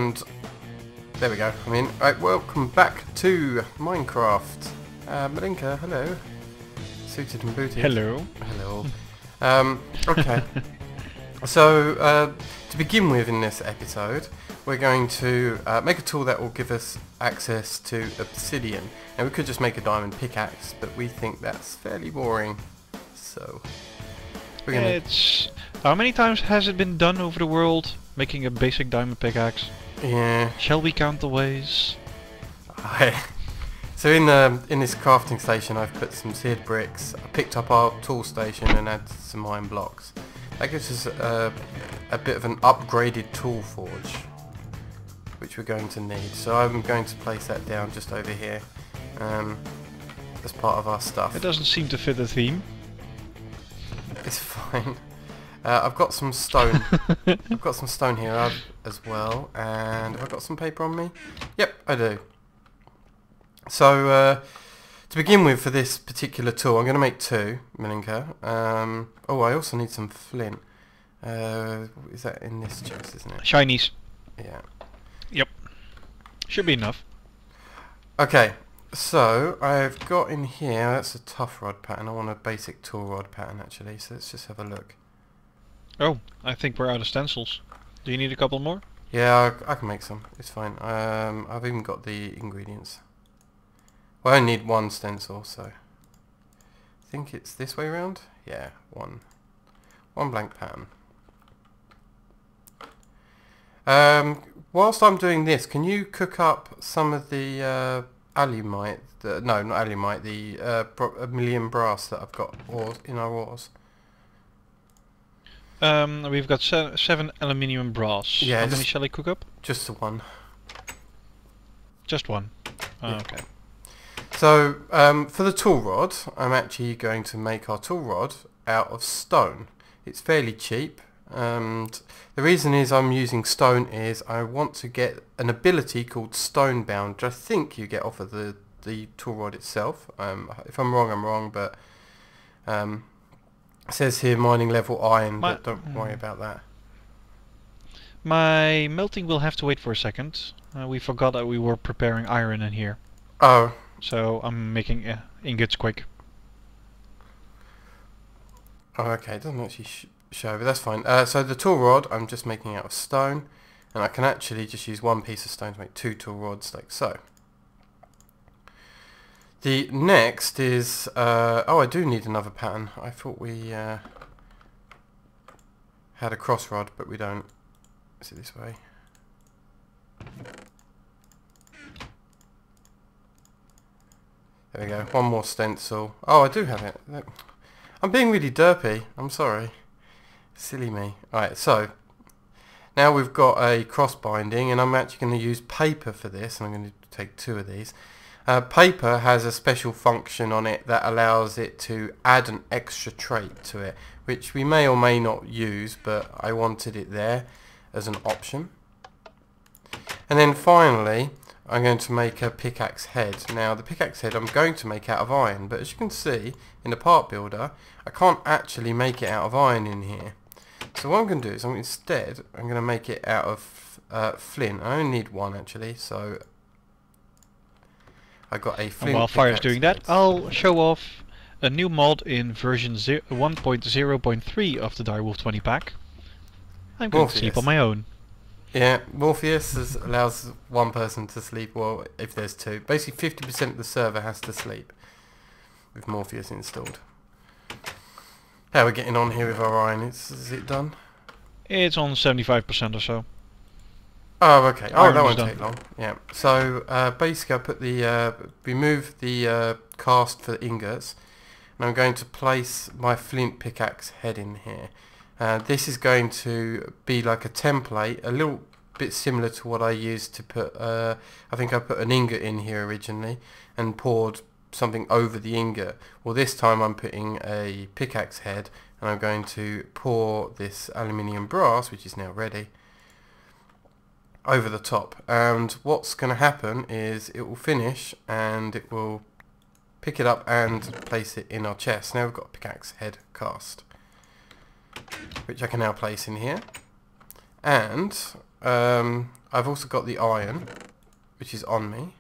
And there we go. I'm in. Right, welcome back to Minecraft. Mallinka, hello. Suited and booted. Hello. Hello. Okay. So, to begin with in this episode, we're going to make a tool that will give us access to obsidian. Now we could just make a diamond pickaxe, but we think that's fairly boring. So, we're gonna... It's... How many times has it been done over the world, making a basic diamond pickaxe? Yeah. Shall we count the ways? So in this crafting station I've put some seared bricks, I picked up our tool station and added some iron blocks. That gives us a bit of an upgraded tool forge, which we're going to need. So I'm going to place that down just over here as part of our stuff. It doesn't seem to fit the theme. It's fine. I've got some stone. I've got some stone here as well, and have I got some paper on me? Yep, I do. So to begin with, for this particular tool, I'm going to make two, Mallinka. Oh, I also need some flint. Is that in this chest, isn't it? Shinies. Yeah. Yep. Should be enough. Okay, so I've got in here, that's a tough rod pattern. I want a basic tool rod pattern actually, so let's just have a look. Oh, I think we're out of stencils. Do you need a couple more? Yeah, I can make some. It's fine. I've even got the ingredients. Well, I only need one stencil, so I think it's this way around. Yeah, one blank pattern. Whilst I'm doing this, can you cook up some of the alumite? No, not alumite. The a million brass that I've got in our ores. We've got 7 aluminium brass. Yeah, how many shall I cook up? Just the one. Just one. Oh, Yeah. okay. So, for the tool rod, I'm actually going to make our tool rod out of stone. It's fairly cheap, and the reason is I'm using stone is I want to get an ability called stone bound, which I think you get off of the tool rod itself. If I'm wrong, but it says here mining level iron, but don't worry about that. My melting will have to wait for a second. We forgot that we were preparing iron in here. Oh. So I'm making ingots quick. Oh, okay, it doesn't actually show, but that's fine. So the tool rod I'm just making out of stone, and I can actually just use one piece of stone to make two tool rods, like so. The next is, oh, I do need another pattern. I thought we had a cross rod, but we don't. Is it this way? There we go, one more stencil. Oh, I do have it. I'm being really derpy, I'm sorry. Silly me. Alright, so now we've got a cross binding, and I'm actually going to use paper for this, and I'm going to take 2 of these. Paper has a special function on it that allows it to add an extra trait to it, which we may or may not use, but I wanted it there as an option. And then finally, I'm going to make a pickaxe head. Now the pickaxe head I'm going to make out of iron, but as you can see in the part builder, I can't actually make it out of iron in here. So what I'm going to do is I'm going to make it out of flint. I only need one actually, so I got a flint. And while Fire's doing that, head. I'll show off a new mod in version 1.0.3 of the Direwolf 20 pack. I'm going to sleep on my own. Yeah, Morpheus allows one person to sleep, well, if there's 2. Basically 50% of the server has to sleep with Morpheus installed. How are we getting on here with our iron? Is it done? It's on 75% or so. Oh, okay. Oh, Iron that was won't take long. Yeah. So basically I put the, remove the cast for the ingots, and I'm going to place my flint pickaxe head in here. This is going to be like a template, a little bit similar to what I used to put, I think I put an ingot in here originally and poured something over the ingot. Well, this time I'm putting a pickaxe head, and I'm going to pour this aluminium brass, which is now ready, over the top. And what's going to happen is it will finish and it will pick it up and place it in our chest. Now we've got a pickaxe head cast, which I can now place in here. And I've also got the iron, which is on me.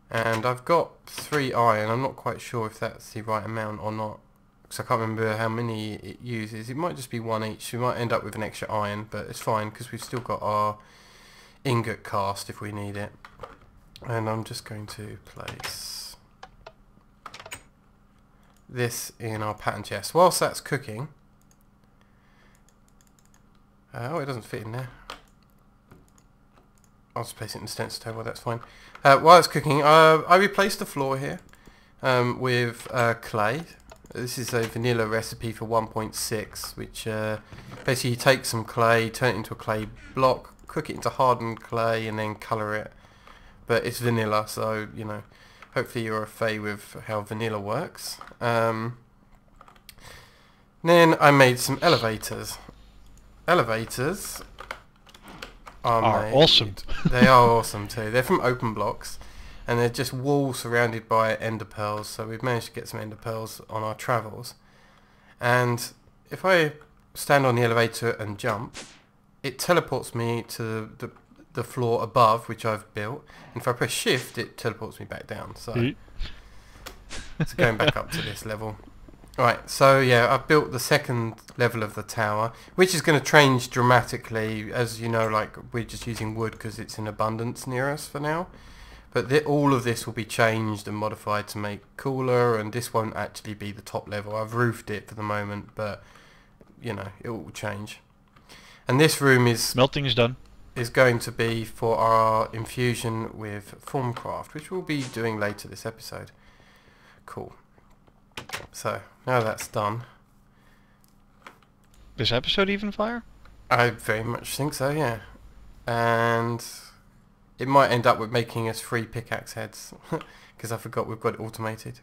And I've got 3 iron. I'm not quite sure if that's the right amount or not, because I can't remember how many it uses. It might just be 1 each. We might end up with an extra iron, but it's fine because we've still got our ingot cast if we need it. And I'm just going to place this in our pattern chest. Whilst that's cooking... oh, it doesn't fit in there. I'll just place it in the stencil table, that's fine. While it's cooking, I replaced the floor here with clay. This is a vanilla recipe for 1.6, which basically you take some clay, turn it into a clay block, cook it into hardened clay, and then colour it. But it's vanilla, so, you know, hopefully you're au fait with how vanilla works. Then I made some elevators. Elevators are awesome. They are awesome too. They're from open blocks, and they're just walls surrounded by ender pearls. So we've managed to get some ender pearls on our travels. And if I stand on the elevator and jump, it teleports me to the floor above, which I've built. And if I press shift, it teleports me back down. So it's going back up to this level. Right, so yeah, I've built the second level of the tower, which is going to change dramatically. As you know, like, we're just using wood because it's in abundance near us for now. But all of this will be changed and modified to make cooler, and this won't actually be the top level. I've roofed it for the moment, but, you know, it will change. And this room is... melting is done. Is going to be for our infusion with Thaumcraft, which we'll be doing later this episode. Cool. So, now that's done. This episode even fire? I very much think so, yeah. And it might end up with making us 3 pickaxe heads, because I forgot we've got it automated.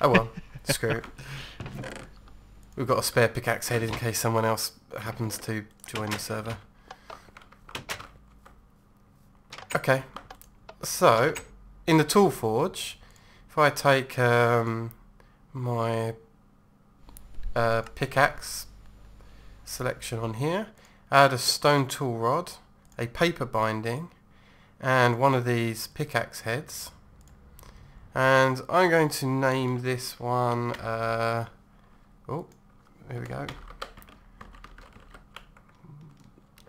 Oh well, screw it. We've got a spare pickaxe head in case someone else happens to join the server. Okay, so in the tool forge, if I take my pickaxe selection on here, add a stone tool rod, a paper binding, and one of these pickaxe heads, and I'm going to name this one oh, here we go,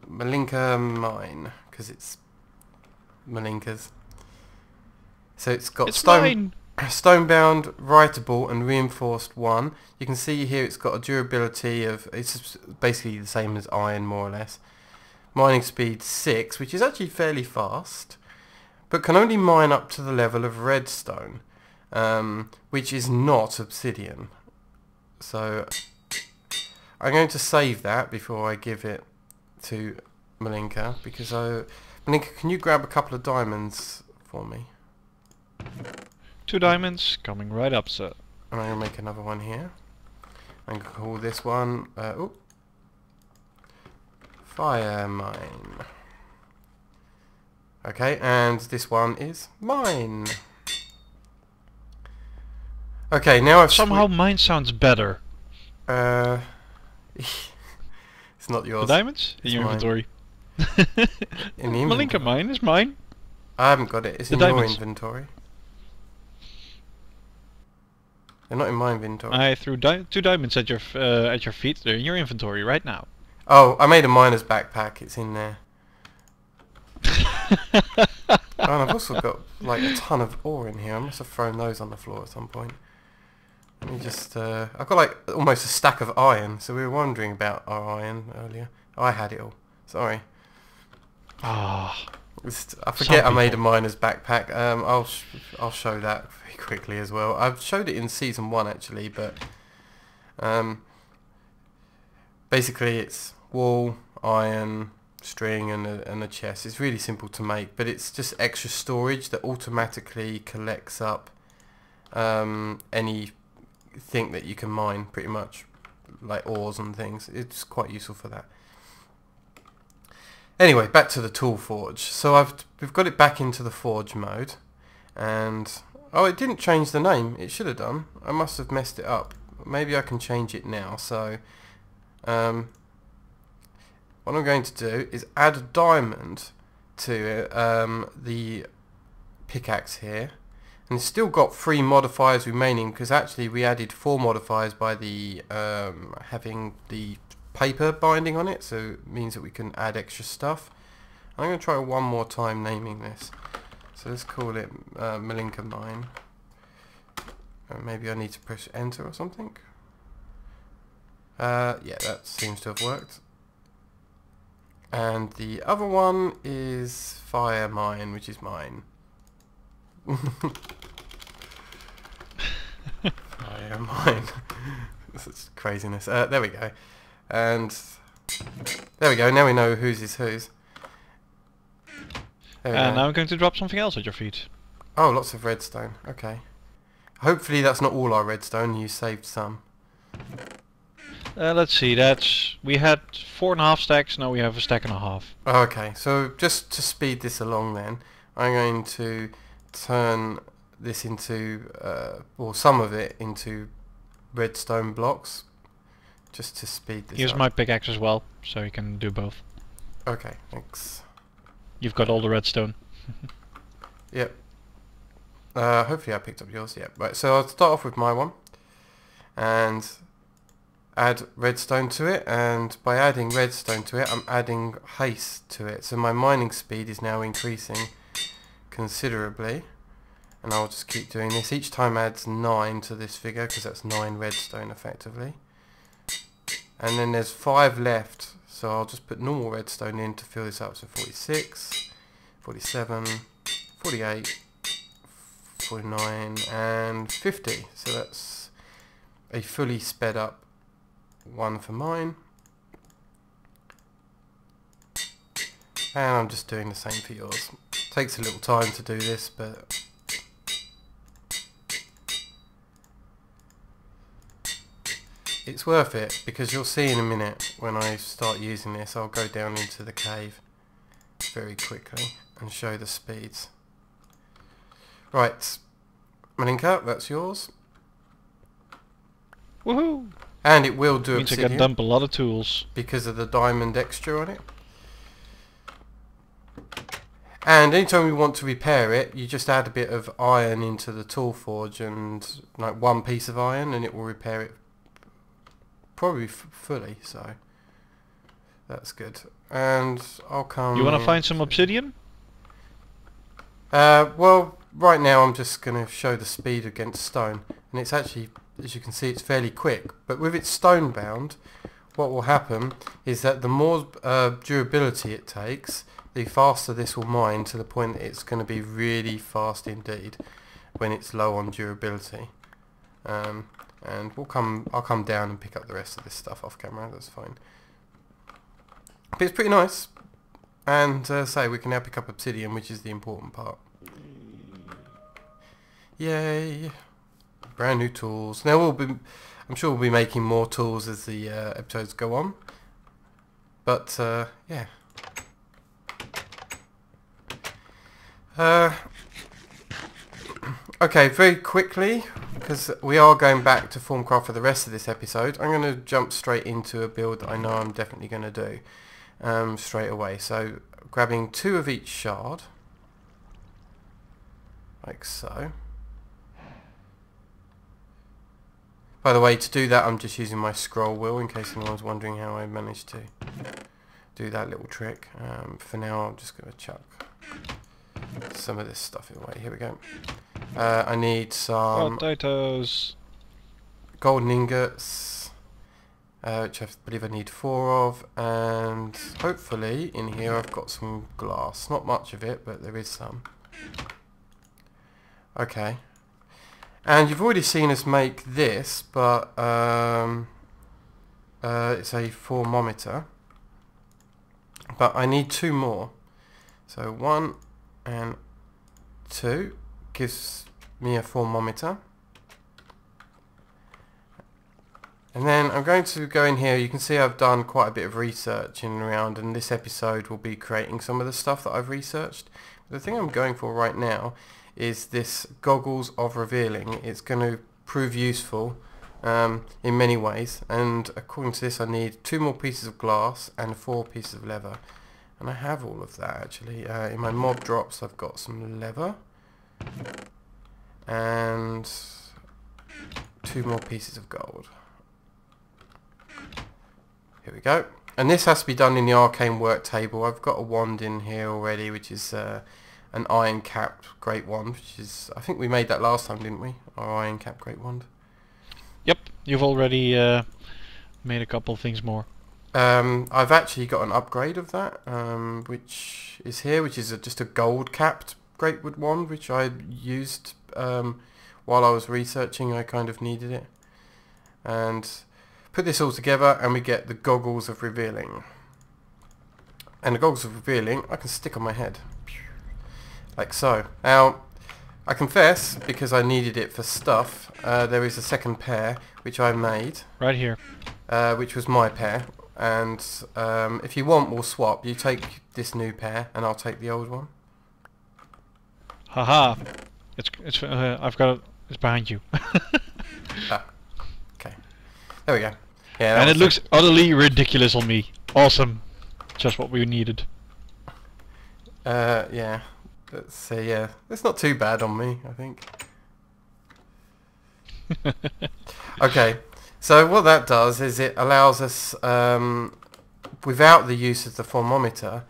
Mallinka Mine, because it's Mallinka's. So it's got stone bound, writable and reinforced 1. You can see here it's got a durability of, it's basically the same as iron more or less. Mining speed 6, which is actually fairly fast, but can only mine up to the level of redstone, which is not obsidian. So I'm going to save that before I give it to Mallinka, because Mallinka, can you grab a couple of diamonds for me? 2 diamonds coming right up, sir. And I'm going to make another one here. I'm going to call this one Fire Mine. Okay, and this one is Mine. Okay, now I've... somehow mine sounds better. It's not yours. The diamonds? It's in your mine. inventory. In the inventory? Mallinka mine is mine. I haven't got it. It's in your inventory. They're not in my inventory. I threw 2 diamonds at your feet. They're in your inventory right now. Oh, I made a miner's backpack. It's in there. Oh, and I've also got like a ton of ore in here. I must have thrown those on the floor at some point. Let me just... I've got like almost a stack of iron. So we were wondering about our iron earlier. Oh, I had it all. Sorry. Ah. I forget I made a miner's backpack. I'll show that very quickly as well. I've showed it in season 1 actually, but basically it's wool, iron, string, and a chest. It's really simple to make, but it's just extra storage that automatically collects up anything that you can mine, pretty much, like ores and things. It's quite useful for that. Anyway, back to the tool forge. So we've got it back into the forge mode, and oh, it didn't change the name. It should have done. I must have messed it up. Maybe I can change it now. So once what I'm going to do is add a diamond to the pickaxe here. And it's still got 3 modifiers remaining, because actually we added 4 modifiers by the having the paper binding on it, so it means that we can add extra stuff. I'm going to try one more time naming this. So let's call it Mallinka Mine. Maybe I need to press enter or something. Yeah, that seems to have worked. And the other one is Fire Mine, which is mine. Fire Mine. Such craziness. There we go. And there we go. Now we know whose is whose. And now I'm going to drop something else at your feet. Oh, lots of redstone. Okay. Hopefully that's not all our redstone. You saved some. Let's see. We had 4.5 stacks. Now we have a stack and a half. Okay. So just to speed this along, then I'm going to turn this into, or some of it into redstone blocks, just to speed this Here's up. my pickaxe as well, so you can do both. Okay, thanks. You've got all the redstone. Yep. Hopefully I picked up yours. Yep. Right. So I'll start off with my one, and add redstone to it. And by adding redstone to it, I'm adding haste to it. So my mining speed is now increasing considerably. And I'll just keep doing this. Each time adds 9 to this figure, because that's 9 redstone effectively. And then there's 5 left, so I'll just put normal redstone in to fill this up. So 46, 47, 48, 49 and 50. So that's a fully sped up one for mine. And I'm just doing the same for yours. Takes a little time to do this, but it's worth it, because you'll see in a minute when I start using this, I'll go down into the cave very quickly and show the speeds. Right, Mallinka, that's yours. Woohoo! And it will do Means I obsidian can dump a lot of tools. because of the diamond extra on it. And anytime we want to repair it, you just add a bit of iron into the tool forge, and like 1 piece of iron, and it will repair it probably fully, so that's good. And I'll come... You want to find some obsidian? Well, right now I'm just going to show the speed against stone, and it's actually, as you can see, it's fairly quick. But with it stone bound, what will happen is that the more durability it takes, the faster this will mine, to the point that it's going to be really fast indeed when it's low on durability. And I'll come down and pick up the rest of this stuff off camera, that's fine. But it's pretty nice. And say we can now pick up obsidian, which is the important part. Yay! Brand new tools. Now I'm sure we'll be making more tools as the episodes go on. But yeah. Okay, very quickly, because we are going back to Thaumcraft for the rest of this episode, I'm going to jump straight into a build that I know I'm definitely going to do straight away. So, grabbing 2 of each shard, like so. By the way, to do that I'm just using my scroll wheel, in case anyone's wondering how I managed to do that little trick. For now I'm just going to chuck some of this stuff away. Here we go. I need some potatoes, golden ingots, which I believe I need 4 of, and hopefully in here I've got some glass. Not much of it, but there is some. Okay. And you've already seen us make this, but it's a thermometer. But I need 2 more. So 1 and 2 gives me a thermometer. And then I'm going to go in here. You can see I've done quite a bit of research in and around, and this episode will be creating some of the stuff that I've researched. The thing I'm going for right now is this goggles of revealing. It's going to prove useful in many ways, and according to this I need 2 more pieces of glass and 4 pieces of leather, and I have all of that actually. In my mob drops I've got some leather and 2 more pieces of gold. Here we go. And this has to be done in the arcane work table. I've got a wand in here already, which is an iron capped great wand, which is, I think we made that last time, didn't we? Our iron capped great wand. Yep, you've already made a couple of things more. I've actually got an upgrade of that, which is here, which is just a gold capped great wood wand, which I used while I was researching. I kind of needed it. And put this all together and we get the goggles of revealing. And the goggles of revealing I can stick on my head. Like so. Now, I confess, because I needed it for stuff, there is a second pair which I made. Right here. Which was my pair. And if you want, we'll swap. You take this new pair and I'll take the old one. Haha. I've got it. It's behind you. Ah. Okay. There we go. Yeah, and it looks utterly ridiculous on me. Awesome. Just what we needed. Yeah. Let's see, yeah. It's not too bad on me, I think. Okay. So what that does is it allows us, without the use of the thermometer,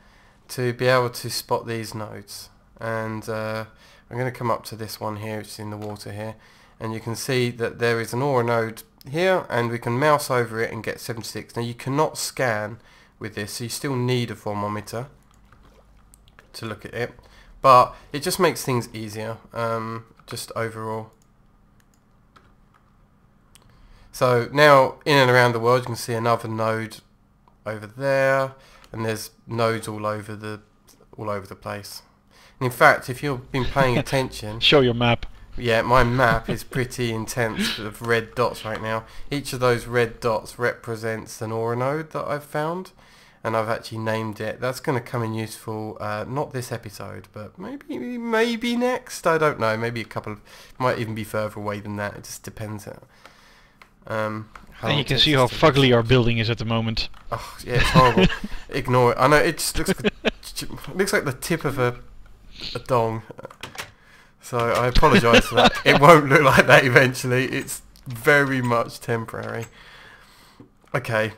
to be able to spot these nodes. And I'm going to come up to this one here, which is in the water here. And you can see that there is an aura node here, and we can mouse over it and get 76. Now you cannot scan with this, so you still need a thermometer to look at it, but it just makes things easier, just overall. So now in and around the world you can see another node over there, and there's nodes all over the place. And in fact, if you've been paying attention, show your map. Yeah, my map is pretty intense of red dots right now. Each of those red dots represents an aura node that I've found, and I've actually named it. That's going to come in useful, not this episode, but maybe next. I don't know. Maybe a couple of, might even be further away than that. It just depends. And you can see how fugly our building is at the moment. Oh yeah, it's horrible. Ignore it. I know it just looks like the tip of a dong. So I apologise for that. It won't look like that eventually. It's very much temporary. Okay.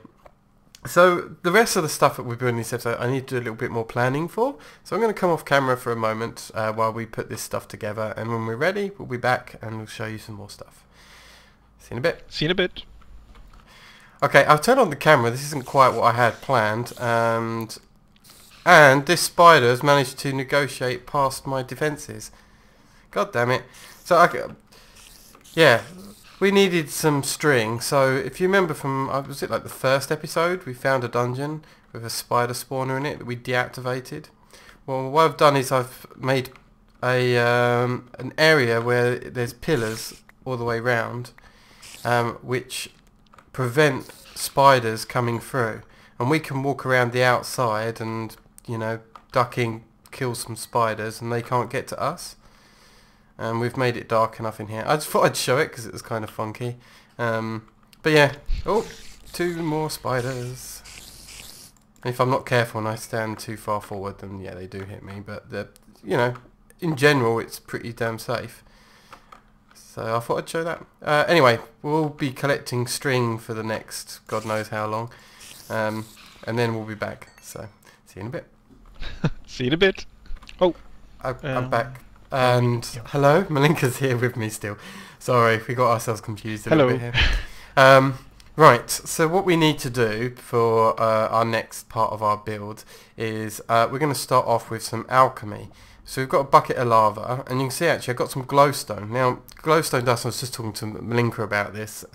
So the rest of the stuff that we're doing in this episode, I need to do a little bit more planning for. So I'm going to come off camera for a moment while we put this stuff together. And when we're ready, we'll be back and we'll show you some more stuff. See you in a bit. See you in a bit. Okay, I've turned on the camera. This isn't quite what I had planned. And this spider has managed to negotiate past my defences. God damn it. So, yeah, we needed some string. So, if you remember from, was it like the first episode? We found a dungeon with a spider spawner in it that we deactivated. Well, what I've done is I've made an area where there's pillars all the way round, which prevent spiders coming through. And we can walk around the outside and, you know, ducking, kill some spiders, and they can't get to us. And we've made it dark enough in here. I just thought I'd show it because it was kind of funky. But yeah. Oh, 2 more spiders. And if I'm not careful and I stand too far forward, then yeah, they do hit me. But, you know, in general, it's pretty damn safe. So I thought I'd show that. Anyway, we'll be collecting string for the next God knows how long. And then we'll be back. So, see you in a bit. See you in a bit. Oh. I'm back. And hello, Mallinka's here with me still. Sorry, we got ourselves confused a little bit here. Right, so what we need to do for our next part of our build is we're going to start off with some alchemy. So we've got a bucket of lava, and you can see actually I've got some glowstone. Now, glowstone dust, I was just talking to Mallinka about this,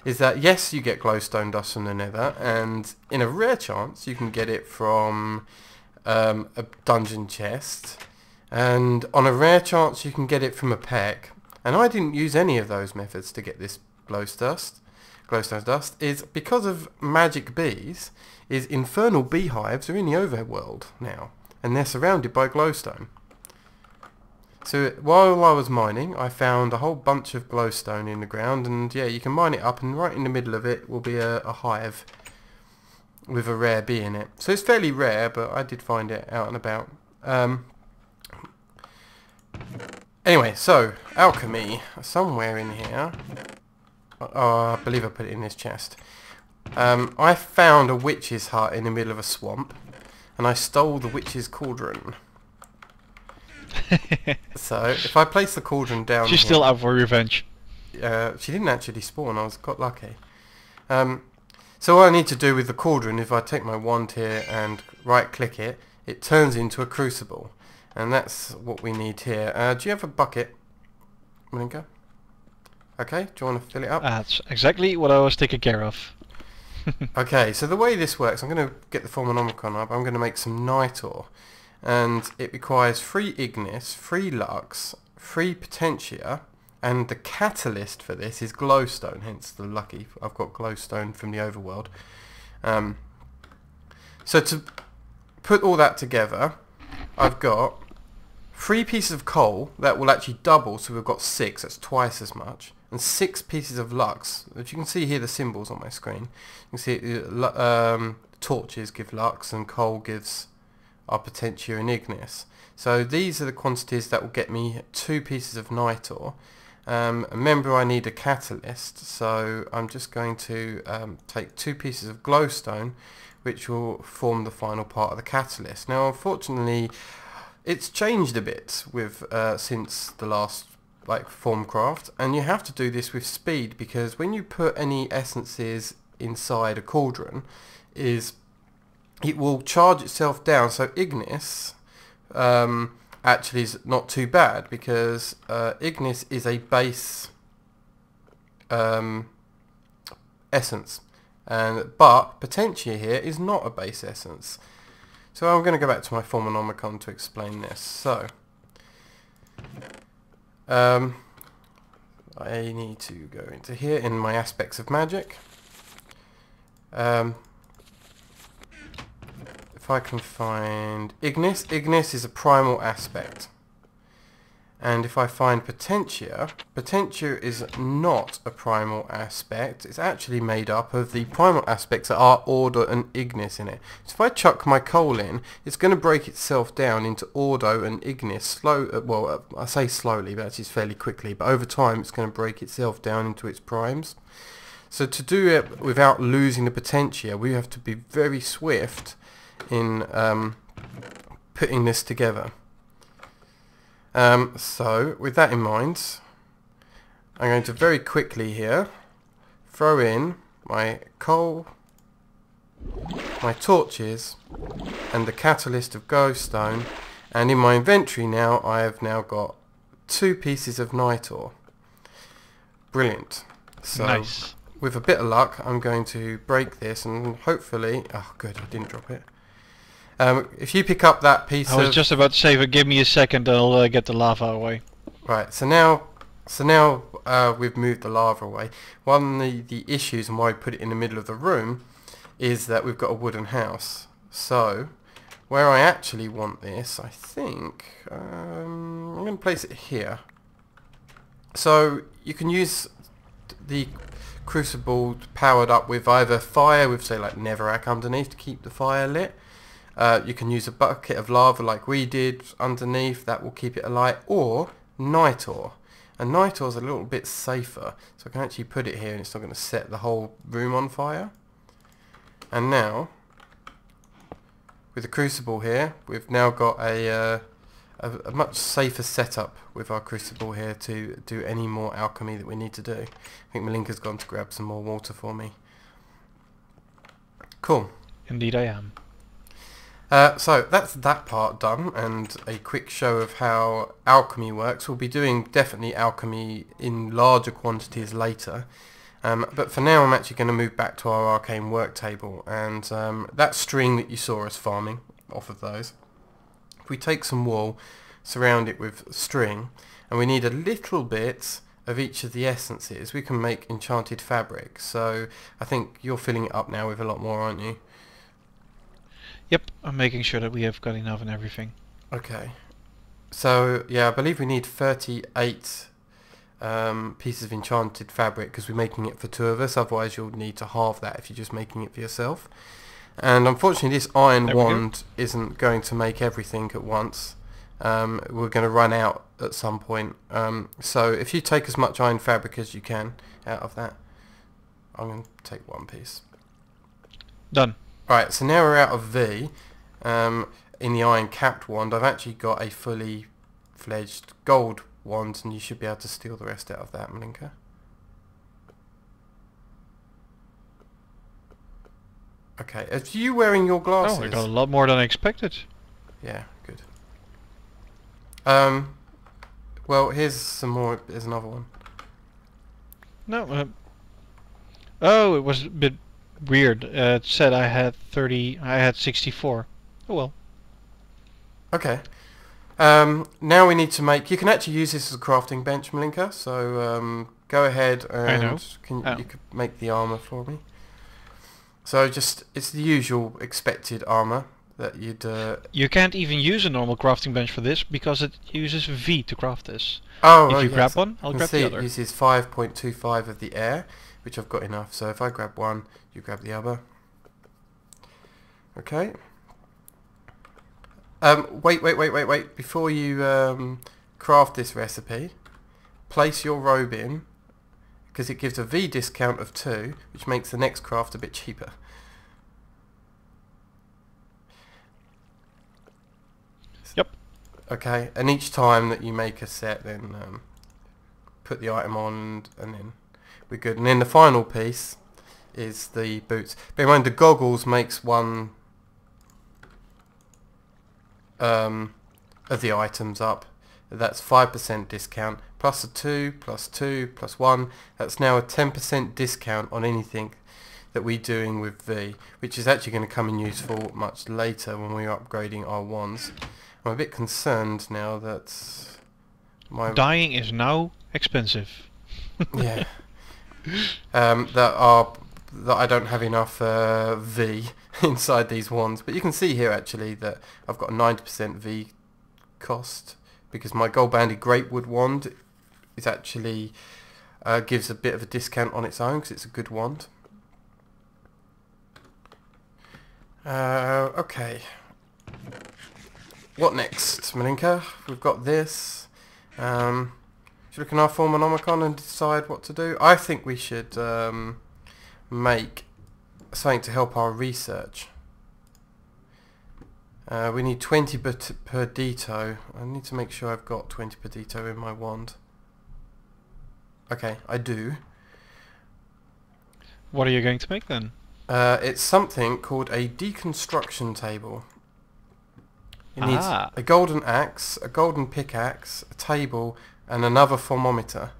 is that yes, you get glowstone dust from the nether, and in a rare chance you can get it from a dungeon chest. And on a rare chance you can get it from a peck. And I didn't use any of those methods to get this glowstone dust, is because of magic bees, is infernal beehives are in the overworld now. And they're surrounded by glowstone. So while I was mining, I found a whole bunch of glowstone in the ground, and yeah, you can mine it up, and right in the middle of it will be a hive with a rare bee in it. So it's fairly rare, but I did find it out and about. Anyway, so alchemy, somewhere in here. Oh, I believe I put it in this chest. I found a witch's hut in the middle of a swamp, and I stole the witch's cauldron. So if I place the cauldron down She's here, still out for revenge. she didn't actually spawn. I got lucky. So what I need to do with the cauldron, if I take my wand here and right click it, it turns into a crucible. And that's what we need here. Do you have a bucket, Mallinka? Okay, do you want to fill it up? That's exactly what I was taking care of. Okay, so the way this works, I'm going to get the Thaumcraft up. I'm going to make some night ore. And it requires 3 ignis, 3 lux, 3 potentia, and the catalyst for this is glowstone, hence the lucky. I've got glowstone from the overworld. So to put all that together, I've got 3 pieces of coal that will actually double, so we've got 6, that's twice as much, and 6 pieces of lux. If you can see here the symbols on my screen, you can see torches give lux and coal gives our potentia and ignis. So these are the quantities that will get me 2 pieces of night ore. Remember, I need a catalyst, so I'm just going to take 2 pieces of glowstone, which will form the final part of the catalyst. Now unfortunately it's changed a bit with since the last Thaumcraft, and you have to do this with speed, because when you put any essences inside a cauldron, it will charge itself down. So ignis actually is not too bad, because ignis is a base essence, but potentia here is not a base essence. So I'm going to go back to my Thaumcraft to explain this. So I need to go into here in my aspects of magic. If I can find ignis, ignis is a primal aspect. And if I find potentia, potentia is not a primal aspect. It's actually made up of the primal aspects that are ordo and ignis in it. So if I chuck my coal in, it's going to break itself down into ordo and ignis. I say slowly, but actually it's fairly quickly. But over time, it's going to break itself down into its primes. So to do it without losing the potentia, we have to be very swift in putting this together. So with that in mind, I'm going to very quickly here throw in my coal, my torches, and the catalyst of glowstone, and in my inventory now I have now got 2 pieces of night ore. Brilliant. So Nice. with a bit of luck I'm going to break this, and hopefully, oh good, I didn't drop it. If you pick up that piece I was just about to say, but give me a second, I'll get the lava away. Right, so now we've moved the lava away. One of the issues and why I put it in the middle of the room is that we've got a wooden house. So where I actually want this, I think I'm going to place it here. So you can use the crucible powered up with either fire, with say like netherrack underneath to keep the fire lit. You can use a bucket of lava like we did underneath, that will keep it alight, or night ore. And night ore is a little bit safer, so I can actually put it here and it's not going to set the whole room on fire. And now, with the crucible here, we've now got a much safer setup with our crucible here to do any more alchemy that we need to do. I think Mallinka's gone to grab some more water for me. Cool. Indeed I am. So that's that part done, and a quick show of how alchemy works. We'll be doing definitely alchemy in larger quantities later, but for now I'm actually going to move back to our arcane work table, and that string that you saw us farming off of those, if we take some wool, surround it with string, and we need a little bit of each of the essences, we can make enchanted fabric. So I think you're filling it up now with a lot more, aren't you? Yep, I'm making sure that we have got enough and everything. Okay. So yeah, I believe we need 38 pieces of enchanted fabric because we're making it for 2 of us. Otherwise, you'll need to halve that if you're just making it for yourself. And unfortunately, this iron wand isn't going to make everything at once. We're going to run out at some point. So if you take as much iron fabric as you can out of that, I'm going to take 1 piece. Done. Alright, so now we're out of V. In the iron capped wand, I've actually got a fully fledged gold wand, and you should be able to steal the rest out of that, Mallinka. Okay, are you wearing your glasses? Oh, I got a lot more than I expected. Yeah, good. Well, here's some more. There's another one. No. Oh, it was a bit weird. It said I had 30. I had 64. Oh well. Okay. Now we need to make... You can actually use this as a crafting bench, Mallinka. So go ahead and you could make the armor for me. So just it's the usual expected armor that you'd. You can't even use a normal crafting bench for this because it uses V to craft this. Oh, if you yes. grab one, I'll grab the other. It uses 5.25 of the air, which I've got enough. So if I grab one, you grab the other. Okay. Wait. Before you craft this recipe, place your robe in, because it gives a V discount of 2, which makes the next craft a bit cheaper. Yep. Okay, and each time that you make a set, then put the item on, and then we're good. And then the final piece is the boots. Bear in mind, the goggles makes 1 of the items up. That's 5% discount, plus a 2, plus 2, plus 1. That's now a 10% discount on anything that we're doing with V, which is actually going to come in useful much later when we're upgrading our wands. I'm a bit concerned now that my... Dyeing is now expensive. Yeah. That I don't have enough V inside these wands. But you can see here actually that I've got a 90% V cost, because my gold banded grapewood wand is actually gives a bit of a discount on its own because it's a good wand. Okay. What next, Mallinka? We've got this. Should we look in our Formonomicon and decide what to do? I think we should make something to help our research. We need 20 per dito. I need to make sure I've got 20 per dito in my wand. Okay, I do. What are you going to make then? It's something called a deconstruction table. It needs a golden axe, a golden pickaxe, a table, and another thermometer.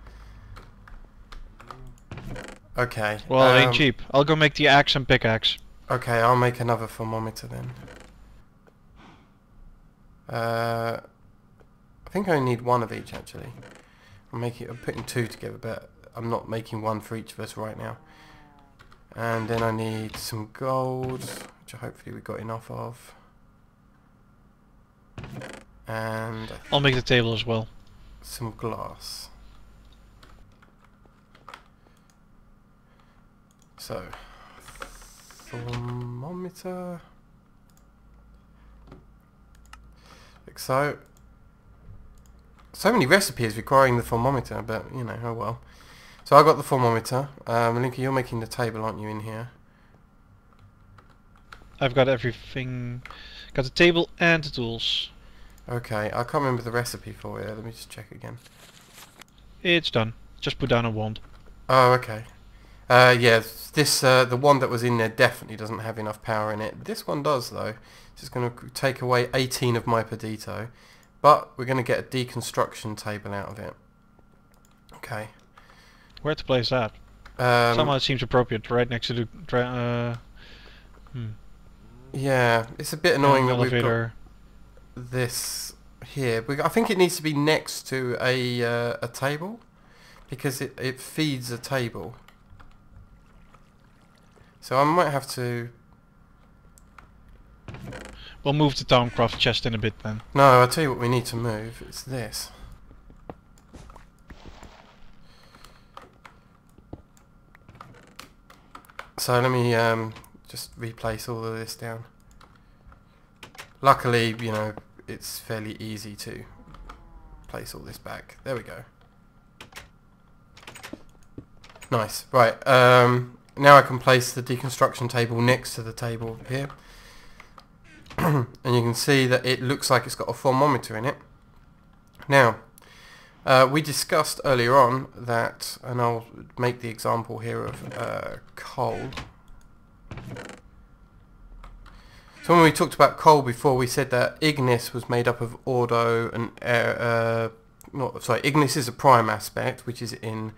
Okay. Well, it ain't cheap. I'll go make the axe and pickaxe. Okay, I'll make another thermometer then. I think I only need 1 of each actually. I'm putting 2 together, but I'm not making 1 for each of us right now. And then I need some gold, which hopefully we got enough of. And I'll make the table as well. Some glass. So, thermometer. Like so. So many recipes requiring the thermometer, but you know, oh well. So I got the thermometer. Mallinka, you're making the table, aren't you, in here? I've got everything. Got the table and the tools. Okay, I can't remember the recipe for it. Let me just check again. It's done. Just put down a wand. Oh, okay. Yeah, this the one that was in there definitely doesn't have enough power in it. This one does though. It's just going to take away 18 of my Perdito, but we're going to get a deconstruction table out of it. Okay. Where to place that? Somehow it seems appropriate, right next to the. Yeah, it's a bit annoying that elevator. We've got this here. I think it needs to be next to a table, because it feeds a table. So I might have to... We'll move the Thaumcraft chest in a bit then. No, I'll tell you what we need to move. It's this. So let me just replace all of this down. Luckily, you know, it's fairly easy to place all this back. There we go. Nice. Right. Now I can place the deconstruction table next to the table here. And you can see that it looks like it's got a thermometer in it. Now, we discussed earlier on that, and I'll make the example here of coal. So when we talked about coal before, we said that ignis was made up of ordo and ignis is a prime aspect, which is in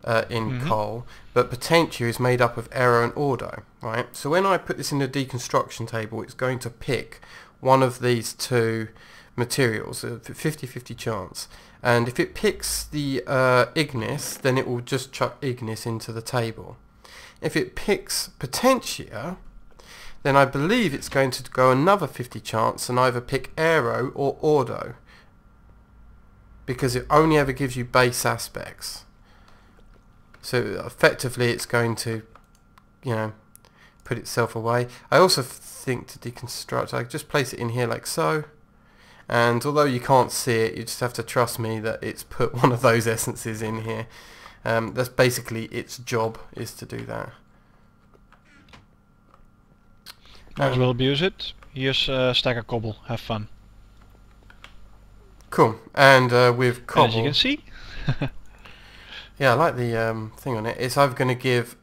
coal, but potentia is made up of aero and ordo, right? So when I put this in the deconstruction table, it's going to pick one of these two materials, a 50-50 chance. And if it picks the ignis, then it will just chuck ignis into the table. If it picks potentia, then I believe it's going to go another 50 chance and either pick aero or ordo, because it only ever gives you base aspects. So effectively it's going to, you know, put itself away. I also think to deconstruct, I just place it in here like so. And although you can't see it, you just have to trust me that it's put one of those essences in here. That's basically its job, is to do that. Might as well abuse it. Here's a stack of cobble. Have fun. Cool. And with cobble... As you can see. Yeah, I like the thing on it. It's either going to give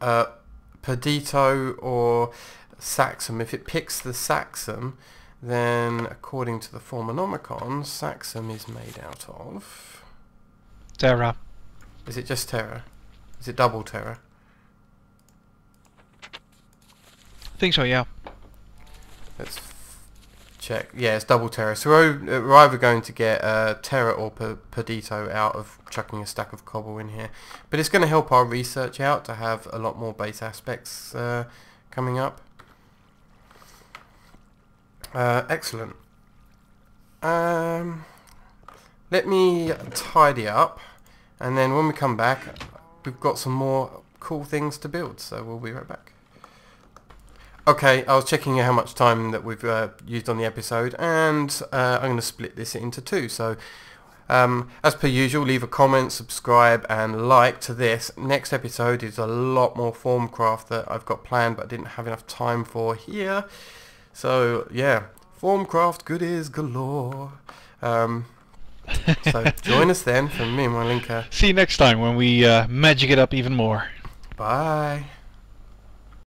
Perdito or Saxum. If it picks the Saxum, then according to the Formonomicon, Saxum is made out of... Terra. Is it just Terra? Is it double Terra? I think so, yeah. Let's check. Yeah, it's double Terra. So we're either going to get Terra or Perdito out of chucking a stack of cobble in here. But it's going to help our research out to have a lot more base aspects coming up. Excellent. Let me tidy up, and then when we come back, we've got some more cool things to build, so we'll be right back. Okay, I was checking how much time that we've used on the episode, and I'm going to split this into two. So, as per usual, leave a comment, subscribe, and like to this. Next episode is a lot more Thaumcraft that I've got planned, but I didn't have enough time for here. So, yeah, Thaumcraft goodies galore. So, join us then from me and Mallinka. See you next time when we magic it up even more. Bye.